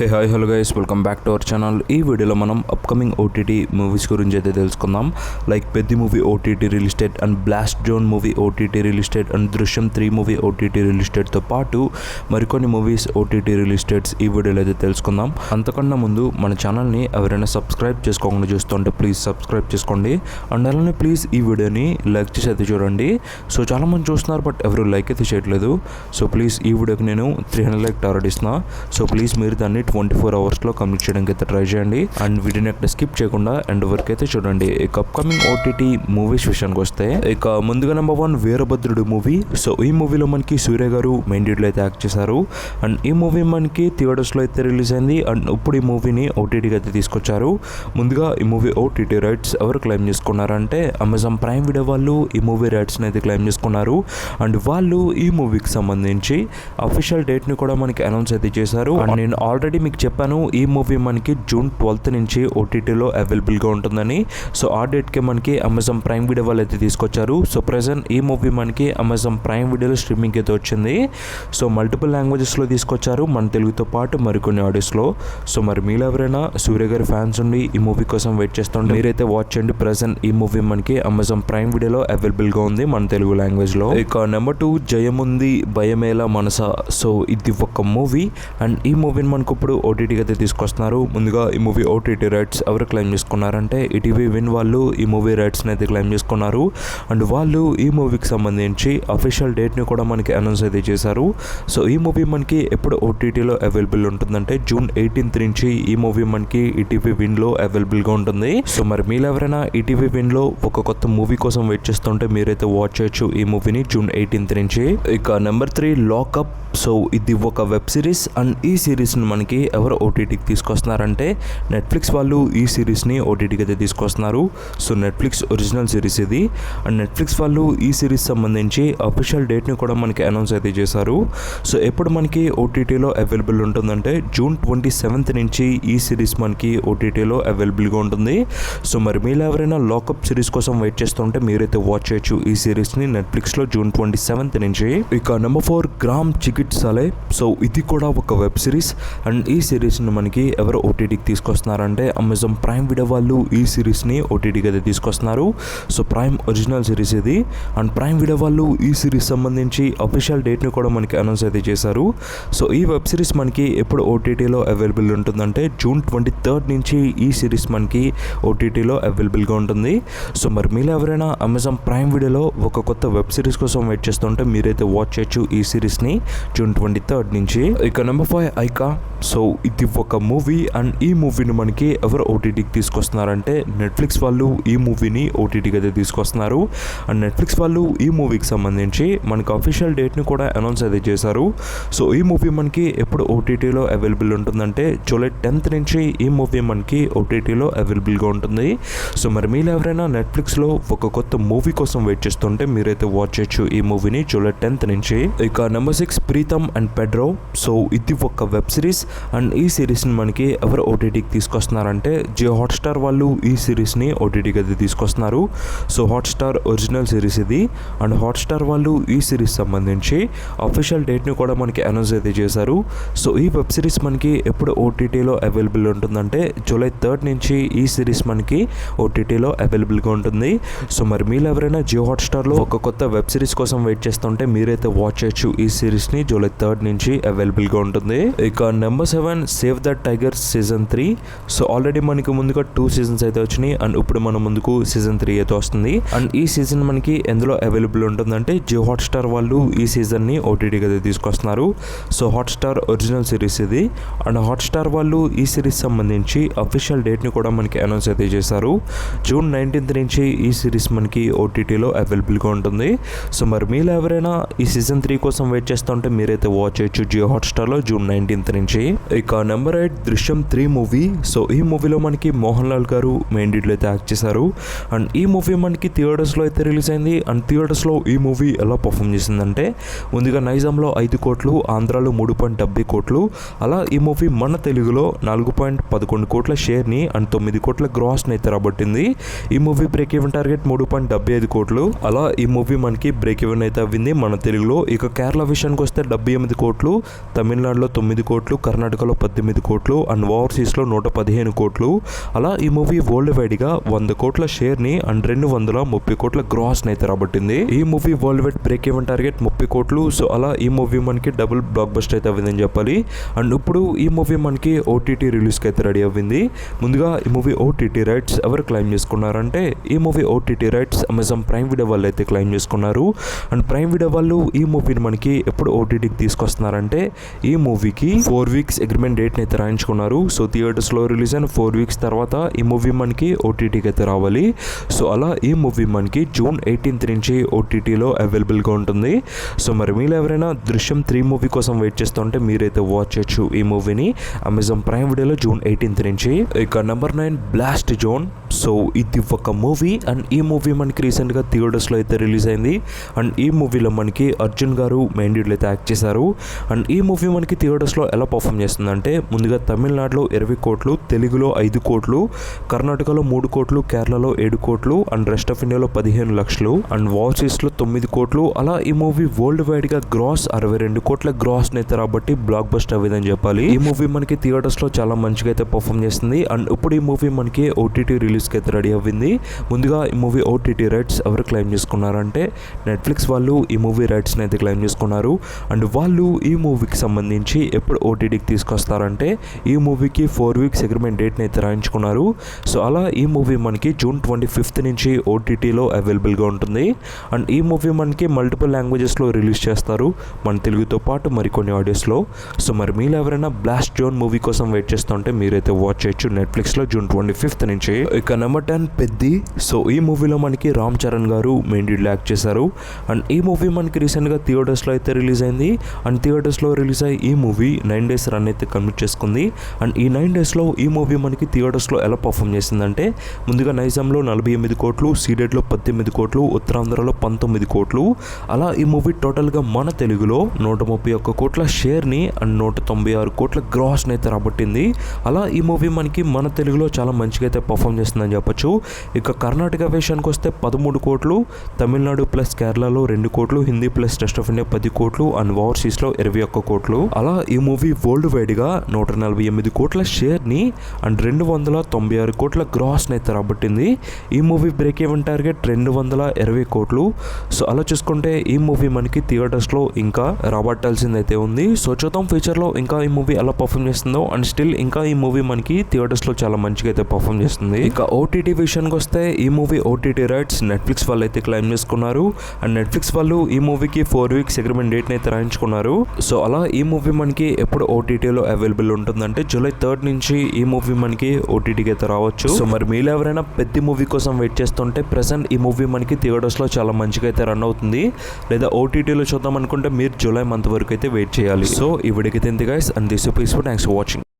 Hey hi hello guys, welcome back to our channel. ఈ వీడియోలో మనం అప్కమింగ్ ఓటీటీ మూవీస్ గురించి అయితే తెలుసుకుందాం. Like Peddi movie OTT release date and blast zone movie OTT release date and దృశ్యం 3 movie OTT release డేట్తో పాటు మరికొన్ని movies OTT release dates ఈ వీడియోలో అయితే తెలుసుకుందాం. అంతకన్నా ముందు మన ఛానల్ని ఎవరైనా సబ్స్క్రైబ్ చేసుకోకుండా చూస్తుంటే ప్లీజ్ సబ్స్క్రైబ్ చేసుకోండి. అండ్ అలానే ప్లీజ్ ఈ వీడియోని లైక్ చేసి అయితే చూడండి. సో చాలామంది చూస్తున్నారు బట్ ఎవరు లైక్ అయితే చేయట్లేదు. సో ప్లీజ్ ఈ వీడియోకి నేను 300 లైక్ టార్గెట్ ఇస్తున్నా. సో ప్లీజ్ మీరు దాన్ని 24 అవర్స్లో కంప్లీట్ చేయడానికి అయితే ట్రై చేయండి. అండ్ వీడియోని అక్కడ స్కిప్ చేయకుండా ఎండ్ వరకు అయితే చూడండి. ఇక అప్కమింగ్ ఓటీటీ మూవీస్ విషయానికి వస్తే ఇక ముందుగా నెంబర్ 1 వీరభద్రుడు మూవీ. సో ఈ మూవీలో మనకి సూర్య గారు మెయిన్ లీడ్లో అయితే యాక్ట్ చేశారు. అండ్ ఈ మూవీ మనకి థియేటర్స్లో అయితే రిలీజ్ అయింది. అండ్ ఇప్పుడు ఈ మూవీని ఓటీటీకి అయితే తీసుకొచ్చారు. ముందుగా ఈ మూవీ ఓటీటీ రైట్స్ ఎవరు క్లెయిమ్ చేసుకున్నారంటే అమెజాన్ ప్రైమ్ వీడియో వాళ్ళు ఈ మూవీ రైట్స్ని అయితే క్లెయిమ్ చేసుకున్నారు. అండ్ వాళ్ళు ఈ మూవీకి సంబంధించి అఫీషియల్ డేట్ని కూడా మనకి అనౌన్స్ అయితే చేశారు. అండ్ నేను ఆల్రెడీ మీకు చెప్పాను ఈ మూవీ మనకి జూన్ 12th నుంచి ఓటీటీలో అవైలబుల్గా ఉంటుందని. సో ఆ డేట్కి మనకి అమెజాన్ ప్రైమ్ వీడియో వాళ్ళు అయితే తీసుకొచ్చారు. సో ప్రజెంట్ ఈ మూవీ మనకి అమెజాన్ ప్రైమ్ వీడియోలో స్ట్రీమింగ్ అయితే వచ్చింది. సో మల్టిపుల్ లాంగ్వేజెస్లో తీసుకొచ్చారు, మన తెలుగుతో పాటు మరికొన్ని ఆడియోస్లో. సో మరి మీరు ఎవరైనా సూర్య గారి ఫ్యాన్స్ ఉండి ఈ మూవీ కోసం వెయిట్ చేస్తుంటే మీరైతే వాచ్ చేయండి. ప్రజెంట్ ఈ మూవీ మనకి అమెజాన్ ప్రైమ్ వీడియోలో అవైలబుల్గా ఉంది మన తెలుగు లాంగ్వేజ్లో. ఇక నెంబర్ 2 జయముంది భయమేలా మనస. సో ఇది ఒక మూవీ అండ్ ఈ మూవీని మనకు ఇప్పుడు ఓటీటీకి అయితే తీసుకొస్తున్నారు. ముందుగా ఈ మూవీ ఓటీటీ రైట్స్ ఎవరు క్లెయిమ్ చేసుకున్నారంటే ఈటీవీ విన్ వాళ్ళు ఈ మూవీ రైట్స్ని అయితే క్లెయిమ్ చేసుకున్నారు. అండ్ వాళ్ళు ఈ మూవీకి సంబంధించి అఫీషియల్ డేట్ని కూడా మనకి అనౌన్స్ అయితే చేశారు. సో ఈ మూవీ మనకి ఎప్పుడు ఓటీటీలో అవైలబుల్ ఉంటుందంటే జూన్ 18th నుంచి ఈ మూవీ మనకి ఈటీవీ విన్లో అవైలబుల్గా ఉంటుంది. సో మరి మీరు ఎవరైనా ఈటీవీ విన్లో ఒక కొత్త మూవీ కోసం వెయిట్ చేస్తుంటే మీరైతే వాచ్ చేయొచ్చు ఈ మూవీని జూన్ 18th నుంచి. ఇక నెంబర్ 3 లాకప్. సో ఇది ఒక వెబ్ సిరీస్ అండ్ ఈ సిరీస్ని మనకి ఎవరు ఓటీటీకి తీసుకొస్తున్నారంటే నెట్ఫ్లిక్స్ వాళ్ళు ఈ సిరీస్ని ఓటీటీకి అయితే తీసుకొస్తున్నారు. సో నెట్ఫ్లిక్స్ ఒరిజినల్ సిరీస్ ఇది. అండ్ నెట్ఫ్లిక్స్ వాళ్ళు ఈ సిరీస్ సంబంధించి అఫీషియల్ డేట్ని కూడా మనకి అనౌన్స్ అయితే చేశారు. సో ఎప్పుడు మనకి ఓటీటీలో అవైలబుల్ ఉంటుందంటే జూన్ 27th నుంచి ఈ సిరీస్ మనకి ఓటీటీలో అవైలబుల్గా ఉంటుంది. సో మరి మీరు ఎవరైనా లాకప్ సిరీస్ కోసం వెయిట్ చేస్తుంటే మీరైతే వాచ్ చేయొచ్చు ఈ సిరీస్ని నెట్ఫ్లిక్స్లో జూన్ 27th నుంచి. ఇక నెంబర్ 4 గ్రామ్ చికిట్ సలే. సో ఇది కూడా ఒక వెబ్ సిరీస్ అండ్ ఈ సిరీస్ని మనకి ఎవరు ఓటీటీకి తీసుకొస్తున్నారంటే అమెజాన్ ప్రైమ్ వీడియో వాళ్ళు ఈ సిరీస్ని ఓటీటీకి అయితే తీసుకొస్తున్నారు. సో ప్రైమ్ ఒరిజినల్ సిరీస్ ఇది. అండ్ ప్రైమ్ వీడియో వాళ్ళు ఈ సిరీస్ సంబంధించి అఫీషియల్ డేట్ని కూడా మనకి అనౌన్స్ అయితే చేశారు. సో ఈ వెబ్ సిరీస్ మనకి ఎప్పుడు ఓటీటీలో అవైలబుల్ ఉంటుందంటే జూన్ 23rd నుంచి ఈ సిరీస్ మనకి ఓటీటీలో అవైలబుల్గా ఉంటుంది. సో మరి మీరు ఎవరైనా అమెజాన్ ప్రైమ్ వీడియోలో ఒక కొత్త వెబ్ సిరీస్ కోసం వెయిట్ చేస్తుంటే మీరైతే వాచ్ చేయొచ్చు ఈ సిరీస్ని జూన్ 23rd నుంచి. ఇక నెంబర్ 5 ఐకా. సో ఇది ఒక మూవీ అండ్ ఈ మూవీని మనకి ఎవరు ఓటీటీకి తీసుకొస్తున్నారంటే నెట్ఫ్లిక్స్ వాళ్ళు ఈ మూవీని ఓటీటీకి అయితే తీసుకొస్తున్నారు. అండ్ నెట్ఫ్లిక్స్ వాళ్ళు ఈ మూవీకి సంబంధించి మనకు అఫీషియల్ డేట్ని కూడా అనౌన్స్ అయితే చేశారు. సో ఈ మూవీ మనకి ఎప్పుడు ఓటీటీలో అవైలబుల్ ఉంటుందంటే జూలై 10th నుంచి ఈ మూవీ మనకి ఓటీటీలో అవైలబుల్గా ఉంటుంది. సో మరి మీరు ఎవరైనా నెట్ఫ్లిక్స్లో ఒక కొత్త మూవీ కోసం వెయిట్ చేస్తుంటే మీరైతే వాచ్ చేయొచ్చు ఈ మూవీని జూలై 10th నుంచి. ఇక number 6 Pritam and Pedro. So ఇది ఒక వెబ్ సిరీస్ అండ్ ఈ సిరీస్ని మనకి ఎవరు ఓటీటీకి తీసుకొస్తున్నారంటే జియో హాట్స్టార్ వాళ్ళు ఈ సిరీస్ని ఓటీటీకి అయితే తీసుకొస్తున్నారు. సో హాట్స్టార్ ఒరిజినల్ సిరీస్ ఇది. అండ్ హాట్స్టార్ వాళ్ళు ఈ సిరీస్ సంబంధించి అఫీషియల్ డేట్ని కూడా మనకి అనౌన్స్ అయితే చేశారు. సో ఈ వెబ్ సిరీస్ మనకి ఎప్పుడు ఓటీటీలో అవైలబుల్ ఉంటుందంటే జూలై 3rd నుంచి ఈ సిరీస్ మనకి ఓటీటీలో అవైలబుల్గా ఉంటుంది. సో మరి మీరు ఎవరైనా జియో హాట్స్టార్లో ఒక కొత్త వెబ్ సిరీస్ కోసం వెయిట్ చేస్తుంటే మీరైతే వాచ్ చేయొచ్చు ఈ సిరీస్ని జూలై 3rd నుంచి అవైలబుల్గా ఉంటుంది. ఇక number 7 save the tiger season 3. So already మనకి ముందుగా 2 సీజన్స్ అయితే వచ్చినాయి అండ్ ఇప్పుడు మన ముందుకు సీజన్ 3 అయితే వస్తుంది. అండ్ ఈ సీజన్ మనకి ఎందులో అవైలబుల్ ఉంటుందంటే జియో హాట్స్టార్ వాళ్ళు ఈ సీజన్ని ఓటీటీకి అయితే తీసుకొస్తున్నారు. సో హాట్స్టార్ ఒరిజినల్ సిరీస్ ఇది. అండ్ హాట్స్టార్ వాళ్ళు ఈ సిరీస్ సంబంధించి అఫీషియల్ డేట్ని కూడా మనకి అనౌన్స్ అయితే చేశారు. జూన్ 19th నుంచి ఈ సిరీస్ మనకి ఓటీటీలో అవైలబుల్గా ఉంటుంది. సో మరి మీరు ఎవరైనా ఈ సీజన్ 3 కోసం వెయిట్ చేస్తుంటే మీరైతే వాచ్ చేయొచ్చు జియో హాట్స్టార్లో జూన్ 19th నుంచి. ఇక నెంబర్ 8 దృశ్యం 3 మూవీ. సో ఈ మూవీలో మనకి మోహన్ లాల్ గారు మెయిన్ లీడ్లో అయితే యాక్ట్ చేశారు. అండ్ ఈ మూవీ మనకి థియేటర్స్లో అయితే రిలీజ్ అయింది. అండ్ థియేటర్స్లో ఈ మూవీ ఎలా పర్ఫామ్ చేసిందంటే ముందుగా నైజాంలో 5 కోట్లు, ఆంధ్రాలో 3.70 కోట్లు, అలా ఈ మూవీ మన తెలుగులో 4.11 కోట్ల షేర్ని అండ్ 9 కోట్ల గ్రాస్ని అయితే రాబట్టింది. ఈ మూవీ బ్రేక్ ఈవెన్ టార్గెట్ 3.75 కోట్లు. అలా ఈ మూవీ మనకి బ్రేక్ ఈవెన్ అయితే అవ్వింది మన తెలుగులో. ఇక కేరళ విషయానికి వస్తే 78 కోట్లు, తమిళనాడులో 9 కోట్లు, కర్ణాటక కర్ణాటకలో 18 కోట్లు అండ్ ఓవర్సీస్లో 115 కోట్లు. అలా ఈ మూవీ వరల్డ్ వైడ్గా 100 కోట్ల షేర్ని అండ్ 230 కోట్ల గ్రాస్ని అయితే రాబట్టింది. ఈ movie world wide break even target 30 కోట్లు. సో అలా ఈ మూవీ మనకి డబుల్ బ్లాక్ బస్టర్ అయితే అవ్విందని చెప్పాలి. అండ్ ఇప్పుడు ఈ మూవీ మనకి ఓటీటీ రిలీజ్కి అయితే రెడీ అవ్వింది. ముందుగా ఈ మూవీ ఓటీటీ రైట్స్ ఎవరు క్లెయిమ్ చేసుకున్నారంటే ఈ movie OTT rights Amazon prime video వాళ్ళు అయితే క్లెయిమ్ చేసుకున్నారు. అండ్ ప్రైమ్ వీడియో వాళ్ళు ఈ మూవీని మనకి ఎప్పుడు ఓటీటీకి తీసుకొస్తున్నారంటే ఈ మూవీకి 4 వీక్స్ అగ్రిమెంట్ డేట్ని అయితే రాయించుకున్నారు. సో థియేటర్స్లో రిలీజ్ అయిన 4 వీక్స్ తర్వాత ఈ మూవీ మనకి ఓటీటీకి అయితే రావాలి. సో అలా ఈ మూవీ మనకి జూన్ 18th నుంచి ఓటీటీలో అవైలబుల్గా ఉంటుంది. సో మరి మీరు ఎవరైనా దృశ్యం 3 మూవీ కోసం వెయిట్ చేస్తుంటే మీరైతే వాచ్ చేయొచ్చు ఈ మూవీని అమెజాన్ ప్రైమ్ వీడియోలో జూన్ 18th నుంచి. ఇక నెంబర్ 9 బ్లాస్ట్ జోన్. సో ఇది ఒక మూవీ అండ్ ఈ మూవీ మనకి రీసెంట్గా థియేటర్స్లో అయితే రిలీజ్ అయింది. అండ్ ఈ మూవీలో మనకి అర్జున్ గారు మెయిన్ లీడ్లో అయితే యాక్ట్ చేశారు. అండ్ ఈ మూవీ మనకి థియేటర్స్లో ఎలా పర్ఫామ్ చేస్తుందంటే ముందుగా తమిళనాడులో 20 కోట్లు, తెలుగులో 5 కోట్లు, కర్ణాటకలో 3 కోట్లు, కేరళలో 7 కోట్లు అండ్ రెస్ట్ ఆఫ్ ఇండియాలో 15 లక్షలు అండ్ ఓవర్సీస్లో 9 కోట్లు. అలా ఈ మూవీ వరల్డ్ వైడ్గా గ్రాస్ 62 కోట్ల గ్రాస్ని అయితే రాబట్టి బ్లాక్ బస్టర్ అవ్వదని చెప్పాలి. ఈ మూవీ మనకి థియేటర్స్లో చాలా మంచిగా అయితే పర్ఫామ్ చేస్తుంది. అండ్ ఇప్పుడు ఈ మూవీ మనకి ఓటీటీ రిలీజ్కి అయితే రెడీ అవ్వింది. ముందుగా ఈ మూవీ ఓటీటీ రైట్స్ ఎవరు క్లెయిమ్ చేసుకున్నారంటే నెట్ఫ్లిక్స్ వాళ్ళు ఈ మూవీ రైట్స్ని అయితే క్లెయిమ్ చేసుకున్నారు. అండ్ వాళ్ళు ఈ మూవీకి సంబంధించి ఎప్పుడు ఓటీటీకి తీసుకొస్తారంటే ఈ మూవీకి 4 వీక్స్ అగ్రిమెంట్ డేట్ని అయితే రాయించుకున్నారు. సో అలా ఈ మూవీ మనకి జూన్ 25th నుంచి ఓటీటీలో అవైలబుల్గా ఉంటుంది. అండ్ ఈ మూవీ మనకి మల్టిపుల్ లాంగ్వేజెస్లో రిలీజ్ చేస్తారు, మన తెలుగుతో పాటు మరికొన్ని ఆడియోస్లో. సో మరి మీరు ఎవరైనా బ్లాస్ట్ జోన్ మూవీ కోసం వెయిట్ చేస్తుంటే మీరైతే వాచ్ చేయొచ్చు నెట్ఫ్లిక్స్లో జూన్ 25th నుంచి. ఇక నెంబర్ 10 పెద్ది. సో ఈ మూవీలో మనకి రామ్ చరణ్ గారు మెయిన్ లీడ్లో యాక్ట్ చేశారు. అండ్ ఈ మూవీ మనకి రీసెంట్గా థియేటర్స్లో అయితే రిలీజ్ అయింది. అండ్ థియేటర్స్లో రిలీజ్ అయ్యి ఈ మూవీ 9 days రన్ అయితే కంప్లీట్ చేసుకుంది. అండ్ ఈ 9 daysలో ఈ మూవీ మనకి థియేటర్స్లో ఎలా పర్ఫామ్ చేసిందంటే ముందుగా నైజాంలో 48 కోట్లు, సీడెడ్లో 18 కోట్లు, ఉత్తరాంధ్రలో 19 కోట్లు. అలా ఈ మూవీ టోటల్గా మన తెలుగులో 131 కోట్ల షేర్ని అండ్ 196 కోట్ల గ్రాస్ని అయితే రాబట్టింది. అలా ఈ మూవీ మనకి మన తెలుగులో చాలా మంచిగా అయితే పర్ఫామ్ చేస్తుందని చెప్పొచ్చు. ఇక కర్ణాటక విషయానికి వస్తే 13 కోట్లు, తమిళనాడు ప్లస్ కేరళలో 2 కోట్లు, Hindi plus rest of India 10 కోట్లు అండ్ ఓవర్సీస్లో 21 కోట్లు. అలా ఈ మూవీ వరల్డ్ వైడ్గా 148 కోట్ల షేర్ని అండ్ 296 కోట్ల గ్రాస్ని అయితే రాబట్టింది. ఈ మూవీ బ్రేక్ ఈవెన్ టార్గెట్ 220 కోట్లు. సో అలా చూసుకుంటే ఈ మూవీ మనకి థియేటర్స్లో ఇంకా రాబట్టాల్సిందైతే ఉంది. సో చూద్దాం ఫ్యూచర్లో ఇంకా ఈ మూవీ ఎలా పర్ఫామ్ చేస్తుందో. అండ్ స్టిల్ ఇంకా ఈ మూవీ మనకి థియేటర్స్లో చాలా మంచిగా అయితే పర్ఫామ్ చేస్తుంది. ఇక ఓటీటీ విషయానికి వస్తే ఈ మూవీ ఓటీటీ రైట్స్ నెట్ఫ్లిక్స్ వాళ్ళు అయితే క్లెయిమ్ చేసుకున్నారు. అండ్ నెట్ఫ్లిక్స్ వాళ్ళు ఈ మూవీకి 4 వీక్స్ అగ్రిమెంట్ డేట్ని అయితే రాయించుకున్నారు. సో అలా ఈ మూవీ మనకి ఎప్పుడు ఓటీటీలో అవైలబుల్ ఉంటుందంటే జూలై 3rd నుంచి ఈ మూవీ మనకి ఓటీటీకి అయితే రావచ్చు. సో మరి మీరు ఎవరైనా పెద్ద మూవీ కోసం వెయిట్ చేస్తుంటే ప్రెసెంట్ ఈ మూవీ మనకి థియేటర్స్లో చాలా మంచిగా అయితే రన్ అవుతుంది. లేదా ఓటీటీలో చూద్దాం అనుకుంటే మీరు జూలై మంత్ వరకు అయితే వెయిట్ చేయాలి. సో ఈ వీడియోకి తింది guys and this peace thanks for watching.